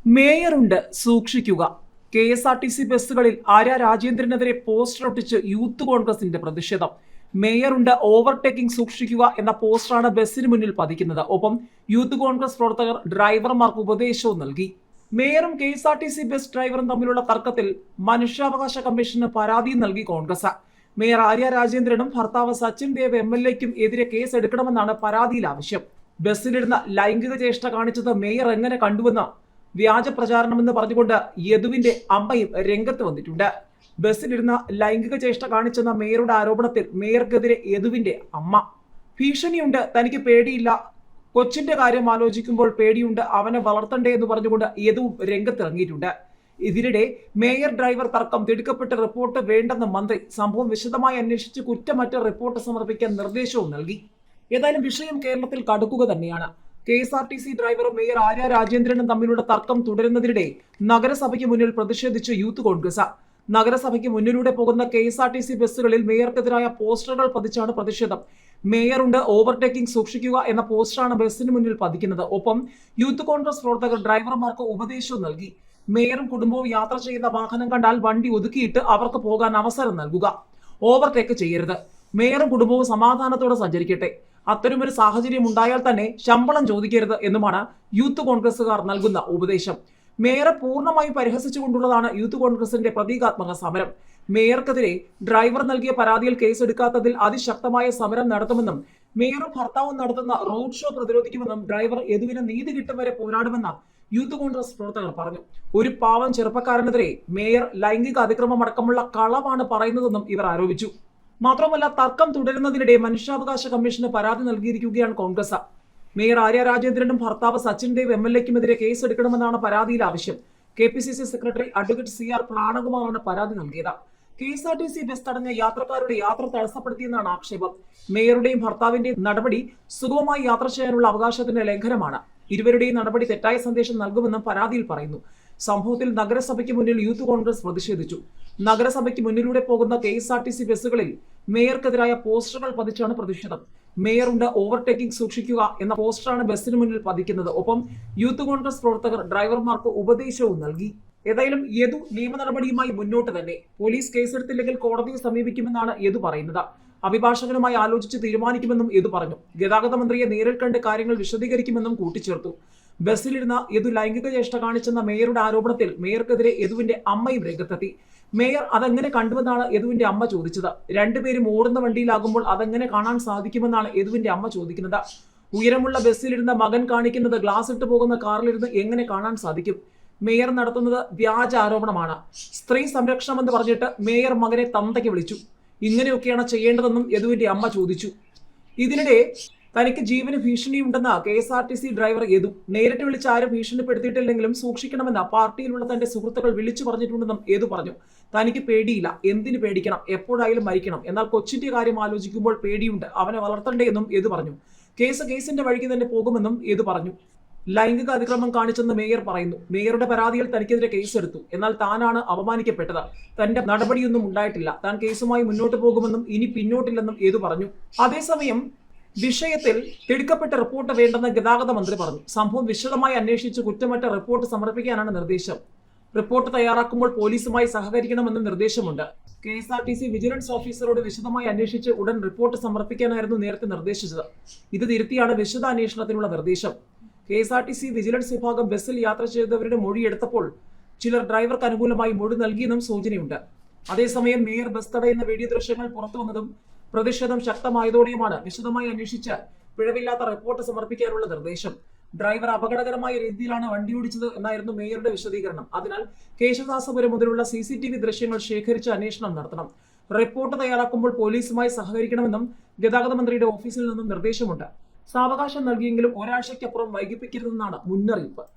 മേയറുണ്ട് സൂക്ഷിക്കുക. കെ.എസ്.ആർ.ടി.സി ബസ്സുകളിൽ ആര്യ രാജേന്ദ്രനെതിരെ പോസ്റ്റർ ഒട്ടിച്ച് യൂത്ത് കോൺഗ്രസിന്റെ പ്രതിഷേധം. മേയറുണ്ട് ഓവർടേക്കിംഗ് സൂക്ഷിക്കുക എന്ന പോസ്റ്ററാണ് ബസ്സിന് മുന്നിൽ പതിക്കുന്നത്. ഒപ്പം യൂത്ത് കോൺഗ്രസ് പ്രവർത്തകർ ഡ്രൈവർമാർക്ക് ഉപദേശവും നൽകി. മേയറും കെ.എസ്.ആർ.ടി.സി ബസ് ഡ്രൈവറും തമ്മിലുള്ള തർക്കത്തിൽ മനുഷ്യാവകാശ കമ്മീഷന് പരാതി നൽകി കോൺഗ്രസ്. മേയർ ആര്യ രാജേന്ദ്രനും ഭർത്താവ് സച്ചിൻ ദേവ് എം.എൽ.എക്കും എതിരെ കേസ് എടുക്കണമെന്നാണ് പരാതിയിൽ ആവശ്യം. ബസ്സിലിരുന്ന ലൈംഗിക ചേഷ്ട കാണിച്ചത് മേയർ എങ്ങനെ കണ്ടുവെന്ന് വ്യാജ പ്രചാരണമെന്ന് പറഞ്ഞുകൊണ്ട് യദുവിന്റെ അമ്മയും രംഗത്ത് വന്നിട്ടുണ്ട്. ബസ്സിലിരുന്ന ലൈംഗിക ചേഷ്ട കാണിച്ചെന്ന മേയറുടെ ആരോപണത്തിൽ മേയർക്കെതിരെ യദുവിന്റെ അമ്മ. ഭീഷണിയുണ്ട്, തനിക്ക് പേടിയില്ല, കൊച്ചിന്റെ കാര്യം ആലോചിക്കുമ്പോൾ പേടിയുണ്ട്, അവനെ വളർത്തണ്ടേ എന്ന് പറഞ്ഞുകൊണ്ട് യദുവും രംഗത്തിറങ്ങിയിട്ടുണ്ട്. ഇതിനിടെ മേയർ ഡ്രൈവർ തർക്കം തിടുക്കപ്പെട്ട റിപ്പോർട്ട് വേണ്ടെന്ന് മന്ത്രി. സംഭവം വിശദമായി അന്വേഷിച്ച് കുറ്റമറ്റ റിപ്പോർട്ട് സമർപ്പിക്കാൻ നിർദ്ദേശവും നൽകി. ഏതായാലും വിഷയം കേരളത്തിൽ കടുക്കുക തന്നെയാണ്. കെ.എസ്.ആർ.ടി.സി ഡ്രൈവറും മേയർ ആര്യ രാജേന്ദ്രനും തമ്മിലുള്ള തർക്കം തുടരുന്നതിനിടെ നഗരസഭയ്ക്ക് മുന്നിൽ പ്രതിഷേധിച്ച് യൂത്ത് കോൺഗ്രസ്. നഗരസഭയ്ക്ക് മുന്നിലൂടെ പോകുന്ന കെ.എസ്.ആർ.ടി.സി ബസ്സുകളിൽ മേയർക്കെതിരായ പോസ്റ്ററുകൾ പതിച്ചാണ് പ്രതിഷേധം. മേയറുണ്ട് ഓവർടേക്കിംഗ് സൂക്ഷിക്കുക എന്ന പോസ്റ്ററാണ് ബസ്സിന് മുന്നിൽ പതിക്കുന്നത്. ഒപ്പം യൂത്ത് കോൺഗ്രസ് പ്രവർത്തകർ ഡ്രൈവർമാർക്ക് ഉപദേശവും നൽകി. മേയറും കുടുംബവും യാത്ര ചെയ്യുന്ന വാഹനം കണ്ടാൽ വണ്ടി ഒതുക്കിയിട്ട് അവർക്ക് പോകാൻ അവസരം നൽകുക. ഓവർടേക്ക് ചെയ്യരുത്. മേയറും കുടുംബവും സമാധാനത്തോടെ സഞ്ചരിക്കട്ടെ. അത്തരമൊരു സാഹചര്യം ഉണ്ടായാൽ തന്നെ ശമ്പളം ചോദിക്കരുത് എന്നുമാണ് യൂത്ത് കോൺഗ്രസുകാർ നൽകുന്ന ഉപദേശം. മേയറെ പൂർണ്ണമായും പരിഹസിച്ചുകൊണ്ടുള്ളതാണ് യൂത്ത് കോൺഗ്രസിന്റെ പ്രതീകാത്മക സമരം. മേയർക്കെതിരെ ഡ്രൈവർ നൽകിയ പരാതിയിൽ കേസെടുക്കാത്തതിൽ അതിശക്തമായ സമരം നടത്തുമെന്നും മേയറും ഭർത്താവും നടത്തുന്ന റോഡ് ഷോ പ്രതിരോധിക്കുമെന്നും ഡ്രൈവർ യദുവിന് നീതി കിട്ടും വരെ പോരാടുമെന്ന് യൂത്ത് കോൺഗ്രസ് പ്രവർത്തകർ പറഞ്ഞു. ഒരു പാവം ചെറുപ്പക്കാരനെതിരെ മേയർ ലൈംഗിക അതിക്രമം അടക്കമുള്ള കളവാണ് പറയുന്നതെന്നും ഇവർ ആരോപിച്ചു. മാത്രമല്ല, തർക്കം തുടരുന്നതിനിടെ മനുഷ്യാവകാശ കമ്മീഷന് പരാതി നൽകിയിരിക്കുകയാണ് കോൺഗ്രസ്. മേയർ ആര്യ രാജേന്ദ്രനും ഭർത്താവ് സച്ചിൻ ദേവ് എം.എൽ.എക്കുമെതിരെ കേസ് എടുക്കണമെന്നാണ് പരാതിയിൽ ആവശ്യം. KPCC secretary advocate CR. പ്ലാനകുമാറാണ് പരാതി നൽകിയത്. കെ.എസ്.ആർ.ടി.സി ബസ് തടഞ്ഞ യാത്രക്കാരുടെ യാത്ര തടസ്സപ്പെടുത്തിയെന്നാണ് ആക്ഷേപം. മേയറുടെയും ഭർത്താവിന്റെയും നടപടി സുഗമമായി യാത്ര ചെയ്യാനുള്ള അവകാശത്തിന്റെ ലംഘനമാണ്. ഇരുവരുടെയും നടപടി തെറ്റായ സന്ദേശം നൽകുമെന്നും പരാതിയിൽ പറയുന്നു. സംഭവത്തിൽ നഗരസഭയ്ക്ക് മുന്നിൽ യൂത്ത് കോൺഗ്രസ് പ്രതിഷേധിച്ചു. നഗരസഭയ്ക്ക് മുന്നിലൂടെ പോകുന്ന കെ.എസ്.ആർ.ടി.സി ബസ്സുകളിൽ മേയർക്കെതിരായ പോസ്റ്ററുകൾ പതിച്ചാണ് പ്രതിഷേധം. മേയറുണ്ട് ഓവർടേക്കിംഗ് സൂക്ഷിക്കുക എന്ന പോസ്റ്ററാണ് ബസ്സിന് മുന്നിൽ പതിക്കുന്നത്. ഒപ്പം യൂത്ത് കോൺഗ്രസ് പ്രവർത്തകർ ഡ്രൈവർമാർക്ക് ഉപദേശവും നൽകി. ഏതായാലും യദു നിയമ നടപടിയുമായി മുന്നോട്ട് തന്നെ. പോലീസ് കേസെടുത്തില്ലെങ്കിൽ കോടതിയെ സമീപിക്കുമെന്നാണ് യദു പറയുന്നത്. അഭിഭാഷകനുമായി ആലോചിച്ച് തീരുമാനിക്കുമെന്നും യദു പറഞ്ഞു. ഗതാഗത മന്ത്രിയെ നേരിൽ കണ്ട് കാര്യങ്ങൾ വിശദീകരിക്കുമെന്നും കൂട്ടിച്ചേർത്തു. ബസ്സിലിരുന്ന യദു ലൈംഗിക ചേഷ്ട കാണിച്ചെന്ന മേയറുടെ ആരോപണത്തിൽ മേയർക്കെതിരെ യദുവിന്റെ അമ്മയും രംഗത്തെത്തി. മേയർ അതെങ്ങനെ കണ്ടുവെന്നാണ് യദുവിന്റെ അമ്മ ചോദിച്ചത്. രണ്ടുപേരും ഓടുന്ന വണ്ടിയിലാകുമ്പോൾ അതെങ്ങനെ കാണാൻ സാധിക്കുമെന്നാണ് യദുവിന്റെ അമ്മ ചോദിക്കുന്നത്. ഉയരമുള്ള ബസ്സിലിരുന്ന മകൻ കാണിക്കുന്നത് ഗ്ലാസ് ഇട്ട് പോകുന്ന കാറിലിരുന്ന് എങ്ങനെ കാണാൻ സാധിക്കും? മേയർ നടത്തുന്നത് വ്യാജ ആരോപണമാണ്. സ്ത്രീ സംരക്ഷണമെന്ന് പറഞ്ഞിട്ട് മേയർ മകനെ തന്തയ്ക്ക് വിളിച്ചു. ഇങ്ങനെയൊക്കെയാണ് ചെയ്യേണ്ടതെന്നും യദുവിന്റെ അമ്മ ചോദിച്ചു. ഇതിനിടെ തനിക്ക് ജീവന് ഭീഷണിയുണ്ടെന്ന കെ.എസ്.ആർ.ടി.സി ഡ്രൈവർ യദു. നേരിട്ട് വിളിച്ച് ആരും ഭീഷണിപ്പെടുത്തിയിട്ടില്ലെങ്കിലും സൂക്ഷിക്കണമെന്ന് പാർട്ടിയിലുള്ള തന്റെ സുഹൃത്തുക്കൾ വിളിച്ചു പറഞ്ഞിട്ടുണ്ടെന്നും യദു പറഞ്ഞു. തനിക്ക് പേടിയില്ല, എന്തിനു പേടിക്കണം, എപ്പോഴായാലും മരിക്കണം, എന്നാൽ കൊച്ചിന്റെ കാര്യം ആലോചിക്കുമ്പോൾ പേടിയുണ്ട്, അവനെ വളർത്തണ്ടേ എന്നും യദു പറഞ്ഞു. കേസിന്റെ വഴിക്ക് തന്നെ പോകുമെന്നും യദു പറഞ്ഞു. ലൈംഗിക അതിക്രമം കാണിച്ചെന്ന് മേയർ പറയുന്നു. മേയറുടെ പരാതിയിൽ തനിക്കെതിരെ കേസെടുത്തു, എന്നാൽ താനാണ് അപമാനിക്കപ്പെട്ടത്. തന്റെ നടപടിയൊന്നും ഉണ്ടായിട്ടില്ല. താൻ കേസുമായി മുന്നോട്ട് പോകുമെന്നും ഇനി പിന്നോട്ടില്ലെന്നും യദു പറഞ്ഞു. അതേസമയം വിഷയത്തിൽ തിടുക്കപ്പെട്ട റിപ്പോർട്ട് വേണ്ടെന്ന് ഗതാഗത മന്ത്രി പറഞ്ഞു. സംഭവം വിശദമായി അന്വേഷിച്ച് കുറ്റമറ്റ റിപ്പോർട്ട് സമർപ്പിക്കാനാണ് നിർദ്ദേശം. റിപ്പോർട്ട് തയ്യാറാക്കുമ്പോൾ പോലീസുമായി സഹകരിക്കണമെന്നും നിർദ്ദേശമുണ്ട്. കെ.എസ്.ആർ.ടി.സി വിജിലൻസ് ഓഫീസറോട് വിശദമായി അന്വേഷിച്ച് ഉടൻ റിപ്പോർട്ട് സമർപ്പിക്കാനായിരുന്നു നേരത്തെ നിർദ്ദേശിച്ചത്. ഇത് തിരുത്തിയാണ് വിശദ അന്വേഷണത്തിനുള്ള നിർദ്ദേശം. കെ.എസ്.ആർ.ടി.സി വിജിലൻസ് വിഭാഗം ബസ്സിൽ യാത്ര ചെയ്തവരുടെ മൊഴിയെടുത്തപ്പോൾ ചിലർ ഡ്രൈവർക്ക് അനുകൂലമായി മൊഴി നൽകിയെന്നും സൂചനയുണ്ട്. അതേസമയം മേയർ ബസ് തടയുന്ന വീഡിയോ ദൃശ്യങ്ങൾ പുറത്തുവന്നതും പ്രതിഷേധം ശക്തമായതോടെയുമാണ് വിശദമായി അന്വേഷിച്ച് പിഴവില്ലാത്ത റിപ്പോർട്ട് സമർപ്പിക്കാനുള്ള നിർദ്ദേശം. ഡ്രൈവർ അപകടകരമായ രീതിയിലാണ് വണ്ടി ഓടിച്ചത് എന്നായിരുന്നു മേയറുടെ വിശദീകരണം. അതിനാൽ കേശവദാസപുരം മുതലുള്ള CCTV ദൃശ്യങ്ങൾ ശേഖരിച്ച് അന്വേഷണം നടത്തണം. റിപ്പോർട്ട് തയ്യാറാക്കുമ്പോൾ പോലീസുമായി സഹകരിക്കണമെന്നും ഗതാഗത മന്ത്രിയുടെ ഓഫീസിൽ നിന്നും നിർദ്ദേശമുണ്ട്. സാവകാശം നൽകിയെങ്കിലും ഒരാഴ്ചയ്ക്കപ്പുറം വൈകിപ്പിക്കരുതെന്നാണ് മുന്നറിയിപ്പ്.